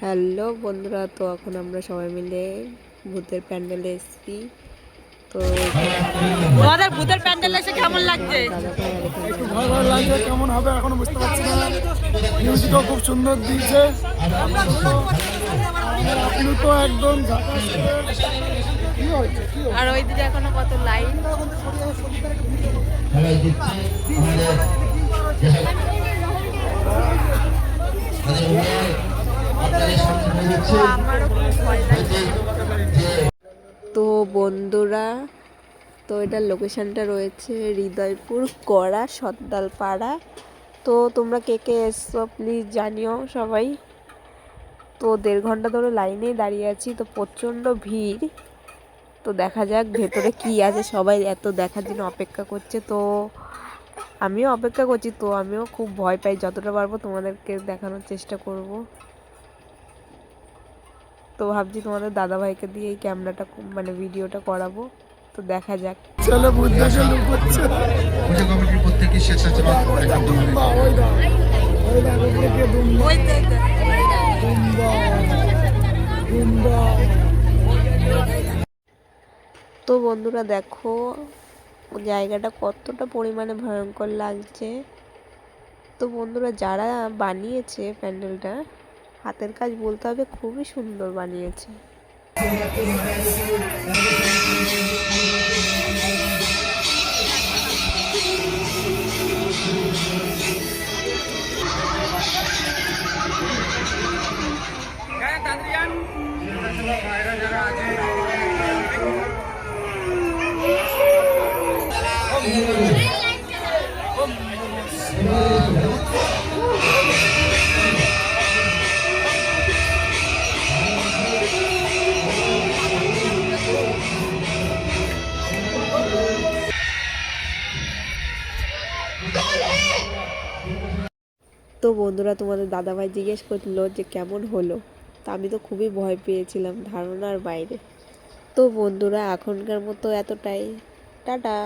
Hello বন্ধুরা, তো এখন আমরা সবাই মিলে ভূতের প্যান্ডেলে এসেছি। তো তোমাদের ভূতের প্যান্ডেল এসে কেমন লাগছে? একটু ভয় ভয় লাগছে, কেমন হবে এখনো বুঝতে পারছি না। মিউজিকও খুব সুন্দর দিয়েছে। আপনি তো একদম আর ওই দিকে এখনো কত লাইন। তো বন্ধুরা, তো এটার লোকেশনটা রয়েছে হৃদয়পুর গড়া সর্দালপাড়া। তো তোমরা কে কে এসছো প্লিজ জানিও সবাই। তো 1.5 ঘন্টা ধরে লাইনেই দাঁড়িয়ে আছি, তো প্রচণ্ড ভিড়। তো দেখা যাক ভেতরে কি আছে, সবাই এত দেখার জন্য অপেক্ষা করছে। তো আমিও অপেক্ষা করছি, তো আমিও খুব ভয় পাই। যতটা পারবো তোমাদেরকে দেখানোর চেষ্টা করব। তো ভাবছি তোমাদের দাদাভাইকে দিয়ে এই ক্যামেরাটা মানে ভিডিওটা করাবো। তো দেখা যাক। ছেলে বুঝতে গেলে করছে পূজা কমিটির প্রত্যেকটি স্বেচ্ছাসেবক তো বন্ধুরা দেখো জায়গাটা কতটা পরিমাণে ভয়ঙ্কর লাগছে। তো বন্ধুরা যারা বানিয়েছে প্যান্ডেলটা, হাতের কাজ বলতে হবে, খুবই সুন্দর বানিয়েছে। তো বন্ধুরা তোমাদের দাদাভাই জিজ্ঞেস করলো যে কেমন হলো। তো আমি তো খুবই ভয় পেয়েছিলাম, ধারণার বাইরে। তো বন্ধুরা এখনকার মতো এতটাই, টাটা।